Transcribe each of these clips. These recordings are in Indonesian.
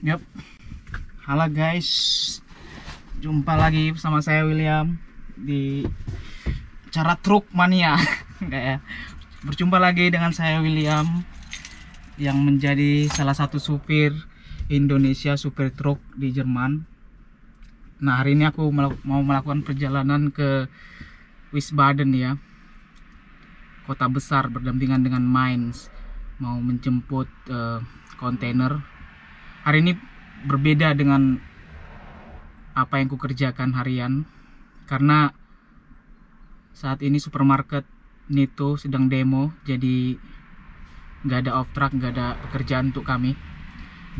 Yap, halo guys, jumpa lagi bersama saya William di cara truk mania. Enggak ya, berjumpa lagi dengan saya William yang menjadi salah satu supir Indonesia, supir truk di Jerman. Nah, hari ini aku mau melakukan perjalanan ke Wiesbaden ya, kota besar berdampingan dengan Mainz, mau menjemput kontainer. Hari ini berbeda dengan apa yang kukerjakan harian, karena saat ini supermarket Netto sedang demo, jadi nggak ada off track, nggak ada pekerjaan untuk kami.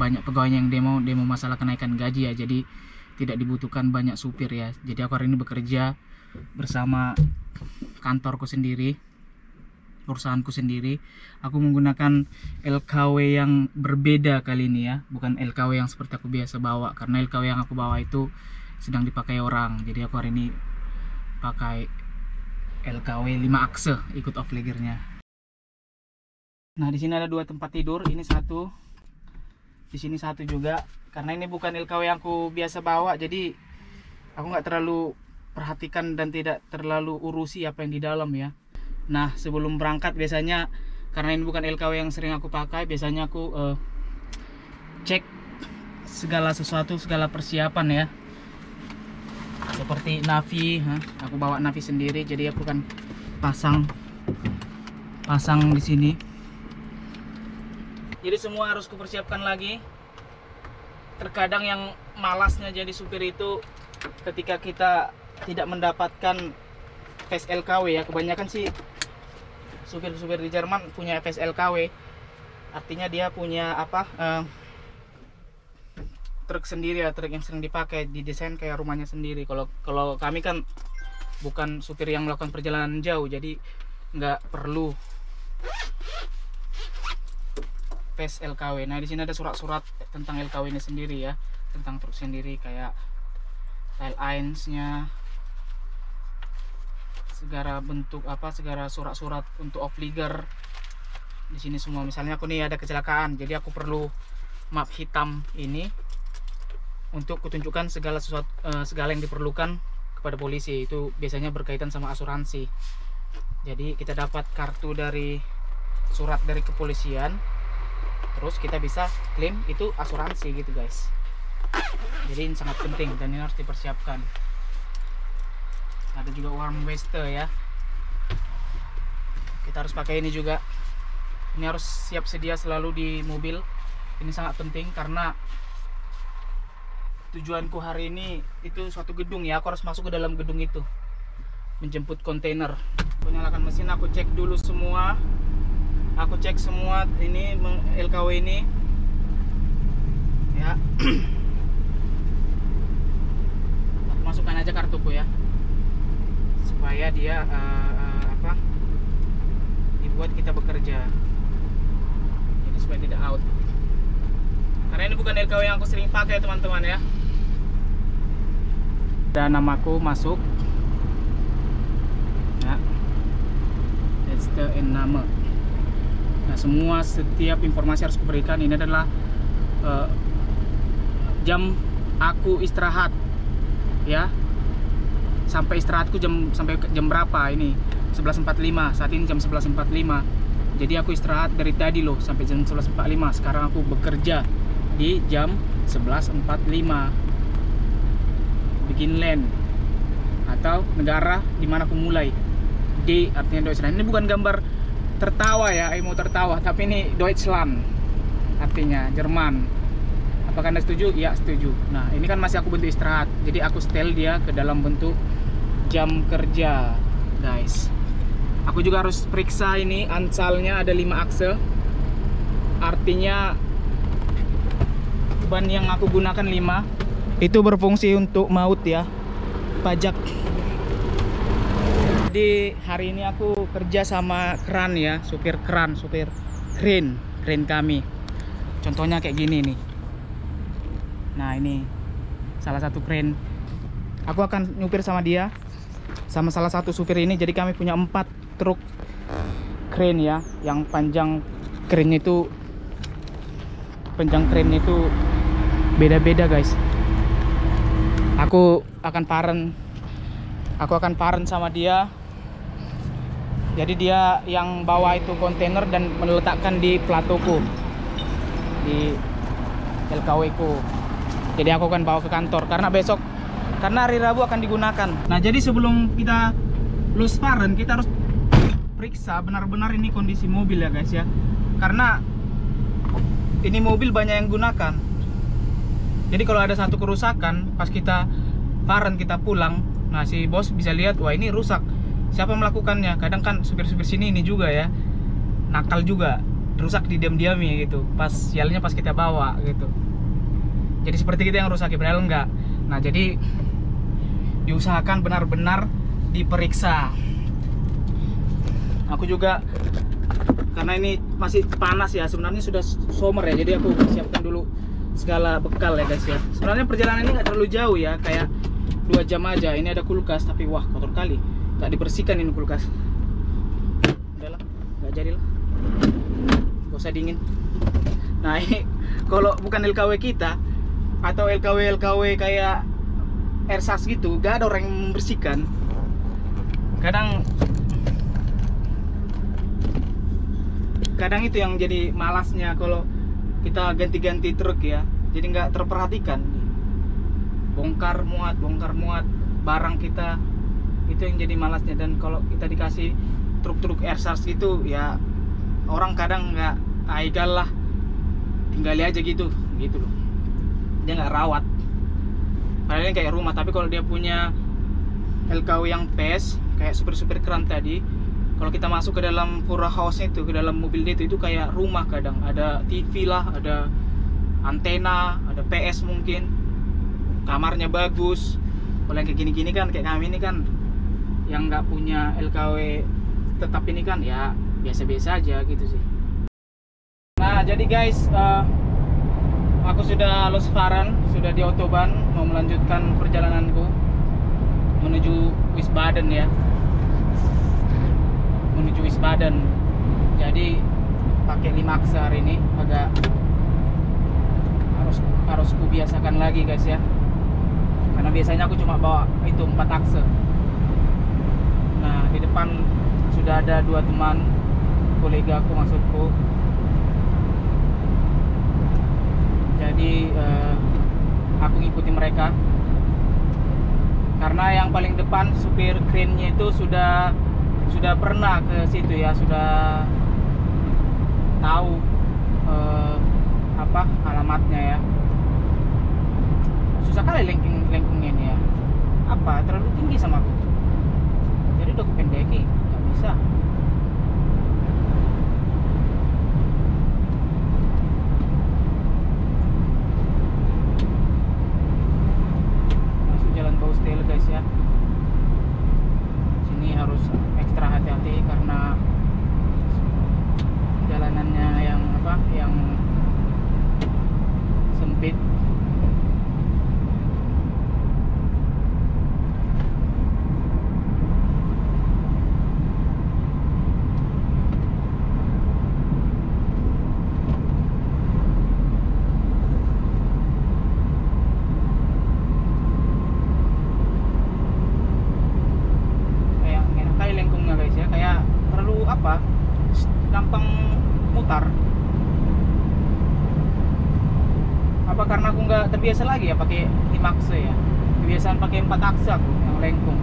Banyak pegawai yang demo masalah kenaikan gaji ya, jadi tidak dibutuhkan banyak supir ya. Jadi aku hari ini bekerja bersama kantorku sendiri, perusahaanku sendiri. Aku menggunakan LKW yang berbeda kali ini ya, bukan LKW yang seperti aku biasa bawa, karena LKW yang aku bawa itu sedang dipakai orang. Jadi aku hari ini pakai LKW 5 akse, ikut off-legernya. Nah, di sini ada dua tempat tidur, ini satu, di sini satu juga. Karena ini bukan LKW yang aku biasa bawa, jadi aku nggak terlalu perhatikan dan tidak terlalu urusi apa yang di dalam ya. Nah, sebelum berangkat biasanya, karena ini bukan LKW yang sering aku pakai, biasanya aku cek segala sesuatu, segala persiapan ya. Seperti navi, aku bawa navi sendiri, jadi aku kan pasang di sini. Jadi semua harus kupersiapkan lagi. Terkadang yang malasnya jadi supir itu ketika kita tidak mendapatkan tes LKW ya. Kebanyakan sih supir-supir di Jerman punya FS LKW, artinya dia punya apa, truk sendiri ya, truk yang sering dipakai, didesain kayak rumahnya sendiri. Kalau kami kan bukan supir yang melakukan perjalanan jauh, jadi nggak perlu tes LKW. Nah, di sini ada surat-surat tentang LKW ini sendiri ya, tentang truk sendiri, kayak tile irons-nya, segala bentuk apa, segala surat-surat untuk off-leger di sini semua. Misalnya aku nih ada kecelakaan, jadi aku perlu map hitam ini untuk kutunjukkan segala sesuatu, segala yang diperlukan kepada polisi. Itu biasanya berkaitan sama asuransi. Jadi kita dapat kartu dari surat dari kepolisian, terus kita bisa klaim itu asuransi gitu guys. Jadi ini sangat penting dan ini harus dipersiapkan. Ada juga warm vest ya, kita harus pakai ini juga. Ini harus siap sedia selalu di mobil. Ini sangat penting karena tujuanku hari ini itu suatu gedung ya, aku harus masuk ke dalam gedung itu menjemput kontainer. Aku nyalakan mesin, aku cek dulu semua, aku cek semua ini LKW ini ya. Aku masukkan aja kartuku ya, supaya dia apa, dibuat kita bekerja, jadi supaya tidak out. Karena ini bukan LKW yang aku sering pakai teman-teman ya. Dan namaku masuk ya, Esther and nama. Nah, semua setiap informasi harus kuberikan. Ini adalah jam aku istirahat ya. Sampai istirahatku sampai jam berapa ini? 11.45. Saat ini jam 11.45. Jadi aku istirahat dari tadi loh sampai jam 11.45. Sekarang aku bekerja di jam 11.45. Begin land atau negara di mana aku mulai. D artinya Deutschland. Ini bukan gambar tertawa ya, mau tertawa, tapi ini Deutschland artinya Jerman. Apakah Anda setuju? Ya, setuju. Nah, ini kan masih aku bentuk istirahat, jadi aku setel dia ke dalam bentuk jam kerja guys. Aku juga harus periksa ini ansalnya ada 5 akse, artinya ban yang aku gunakan 5 itu berfungsi untuk maut ya, pajak. Jadi hari ini aku kerja sama kran ya, supir kran, supir crane kami. Contohnya kayak gini nih. Nah, ini salah satu crane. Aku akan nyupir sama dia, sama salah satu supir ini. Jadi kami punya 4 truk crane ya, yang panjang crane itu beda-beda guys. Aku akan paren sama dia. Jadi dia yang bawa itu kontainer dan meletakkan di platoku, di LKW ku. Jadi aku akan bawa ke kantor karena besok, karena hari Rabu akan digunakan. Nah jadi sebelum kita loose paren, kita harus periksa benar-benar ini kondisi mobil ya guys ya. Karena ini mobil banyak yang gunakan. Jadi kalau ada satu kerusakan pas kita paren, kita pulang, nah si bos bisa lihat, wah ini rusak, siapa melakukannya. Kadang kan supir-supir sini ini juga ya, nakal juga, rusak di diam-diamnya gitu, pas sialnya pas kita bawa gitu. Jadi seperti kita yang rusak, padahal enggak. Nah jadi diusahakan benar-benar diperiksa. Aku juga, karena ini masih panas ya, sebenarnya sudah summer ya, jadi aku siapkan dulu segala bekal ya guys ya. Sebenarnya perjalanan ini nggak terlalu jauh ya, kayak 2 jam aja. Ini ada kulkas, tapi wah kotor kali, nggak dibersihkan ini kulkas. Udahlah, nggak jadilah, gak usah dingin. Nah ini kalau bukan LKW kita atau LKW kayak Ersas gitu, gak ada orang yang membersihkan. Kadang itu yang jadi malasnya kalau kita ganti-ganti truk ya, jadi nggak terperhatikan. Bongkar muat barang kita, itu yang jadi malasnya. Dan kalau kita dikasih truk-truk Ersas gitu ya, orang kadang nggak aigal lah, tinggali aja gitu loh, dia nggak rawat. Padahal ini kayak rumah. Tapi kalau dia punya LKW yang PES kayak super keren tadi, kalau kita masuk ke dalam Pura House itu, ke dalam mobil dia itu kayak rumah. Kadang ada TV lah, ada antena, ada PS mungkin, kamarnya bagus. Kalau yang kayak gini-gini kan, kayak kami ini kan yang nggak punya LKW tetap ini kan ya biasa-biasa aja gitu sih. Nah jadi guys, aku sudah lost paren, sudah di Autobahn, mau melanjutkan perjalananku menuju Wiesbaden ya, menuju Wiesbaden. Jadi pakai 5 akse hari ini, agak harus kubiasakan lagi guys ya, karena biasanya aku cuma bawa itu 4 akse. Nah di depan sudah ada 2 teman kolega aku, maksudku. Jadi aku ngikuti mereka karena yang paling depan supir krennya itu sudah pernah ke situ ya, sudah tahu apa alamatnya ya. Susah kali lengkungnya ini ya, apa terlalu tinggi sama aku, jadi udah kupendeki, nggak bisa. Masuk jalan Baustelle guys ya, sini harus ekstra hati-hati karena jalanannya yang sempit. Gampang mutar. Apa karena aku nggak terbiasa lagi ya pakai 5 akse ya, kebiasaan pakai 4 akse aku yang lengkung,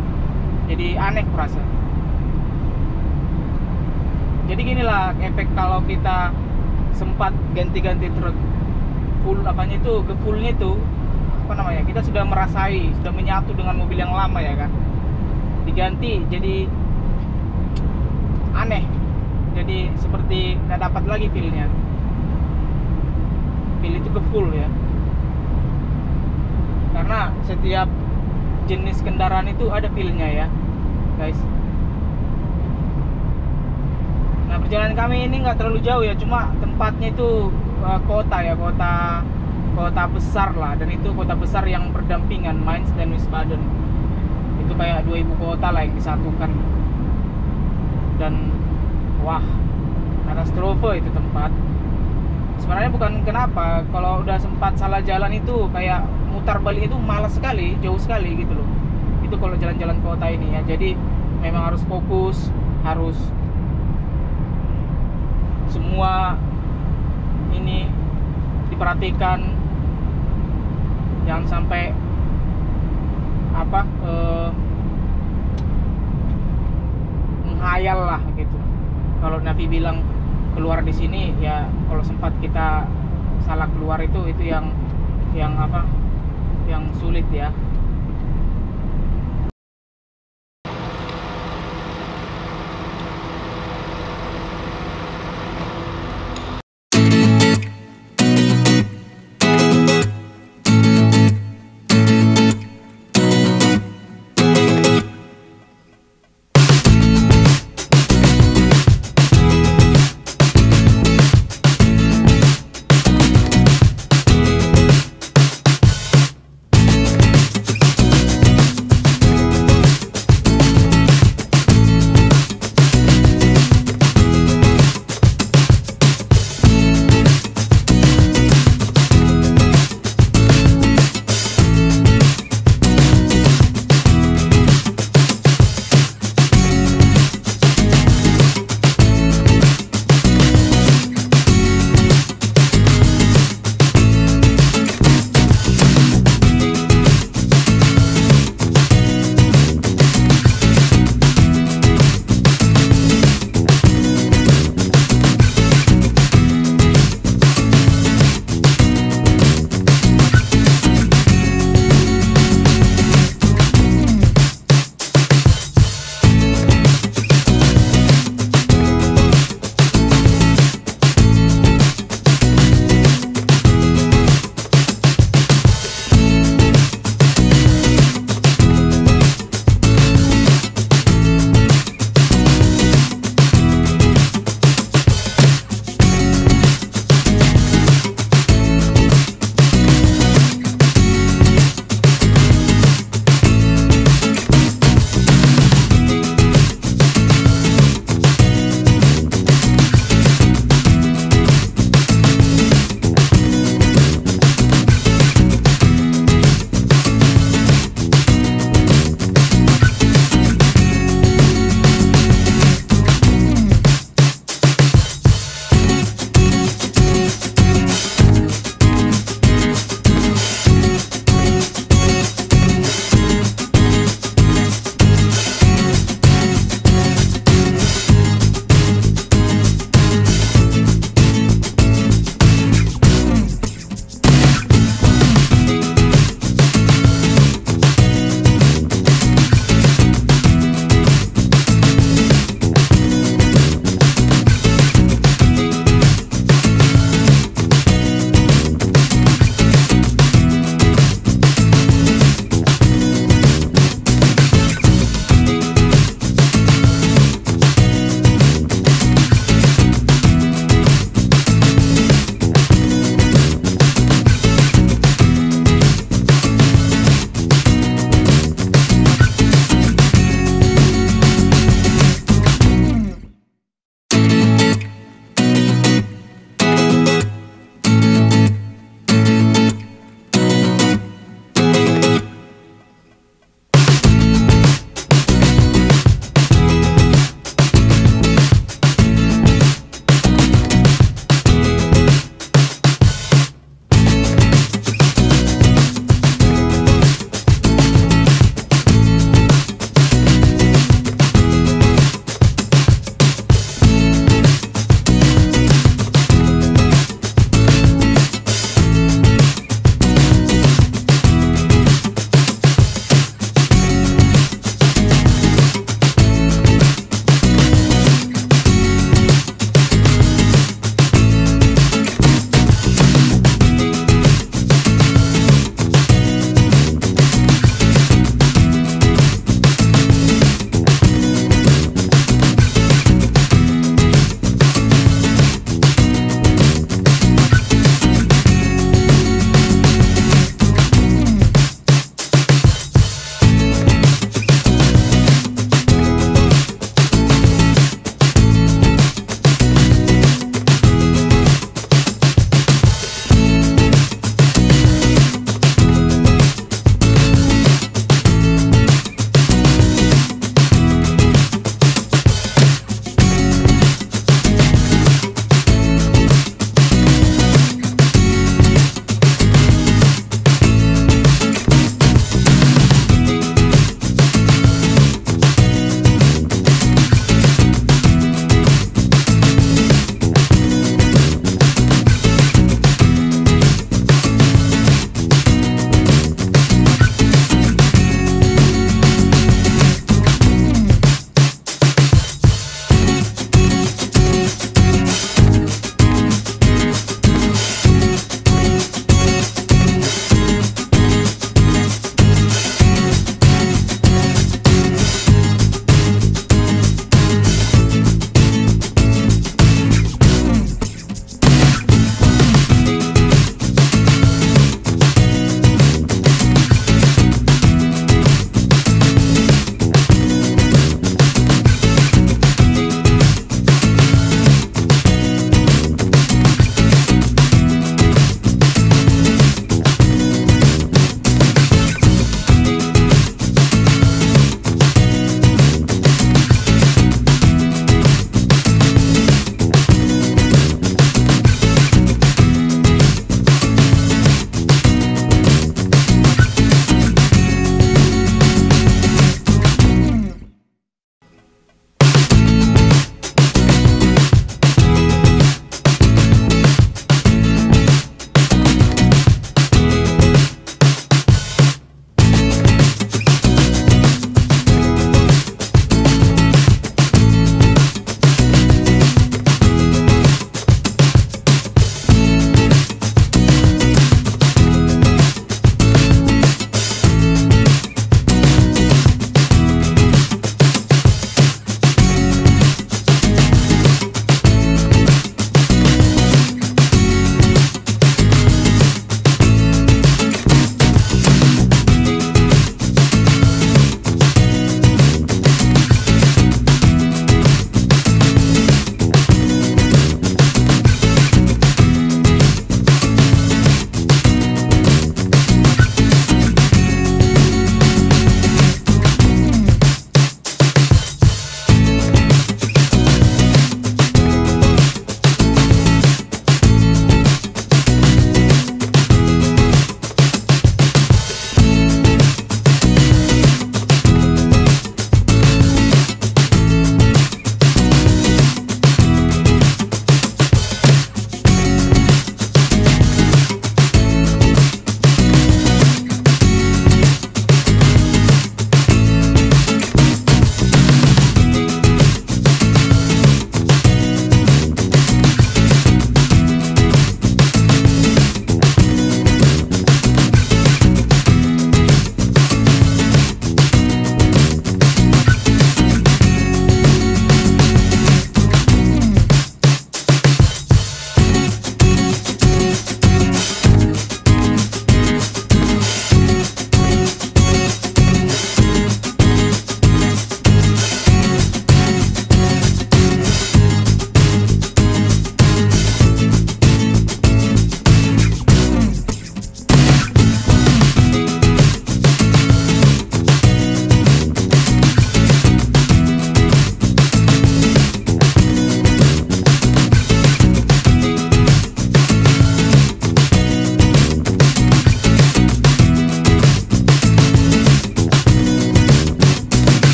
jadi aneh kurasa. Jadi ginilah efek kalau kita sempat ganti-ganti truk full, apanya itu, ke fullnya itu apa namanya, kita sudah merasai, sudah menyatu dengan mobil yang lama ya kan, diganti jadi aneh. Jadi seperti nggak dapat lagi feel-nya. Feel itu ke full ya. Karena setiap jenis kendaraan itu ada feel-nya ya, guys. Nah perjalanan kami ini nggak terlalu jauh ya, cuma tempatnya itu kota ya, kota besar lah, dan itu kota besar yang berdampingan, Mainz dan Wiesbaden. Itu kayak 2 ibu kota lah yang disatukan. Dan wah, katastrofe itu tempat. Sebenarnya bukan kenapa, kalau udah sempat salah jalan itu kayak mutar balik itu malas sekali, jauh sekali gitu loh. Itu kalau jalan-jalan kota ini ya. Jadi memang harus fokus, harus semua ini diperhatikan, jangan sampai apa menghayal lah gitu. Kalau Nabi bilang keluar di sini ya, kalau sempat kita salah keluar itu yang apa, yang sulit ya.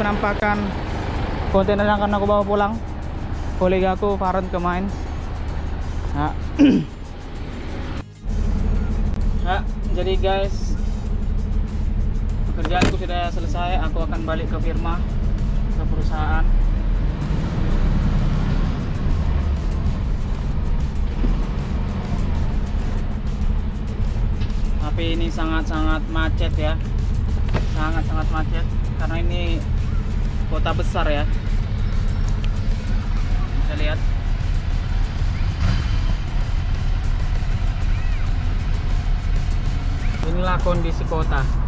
penampakan kontainer yang akan aku bawa pulang. Kolega aku Farhan ke Mainz. Nah. Nah, jadi guys, pekerjaanku sudah selesai. Aku akan balik ke firma, ke perusahaan. Tapi ini sangat-sangat macet ya, sangat-sangat macet karena ini kota besar ya. Bisa lihat. Inilah kondisi kota.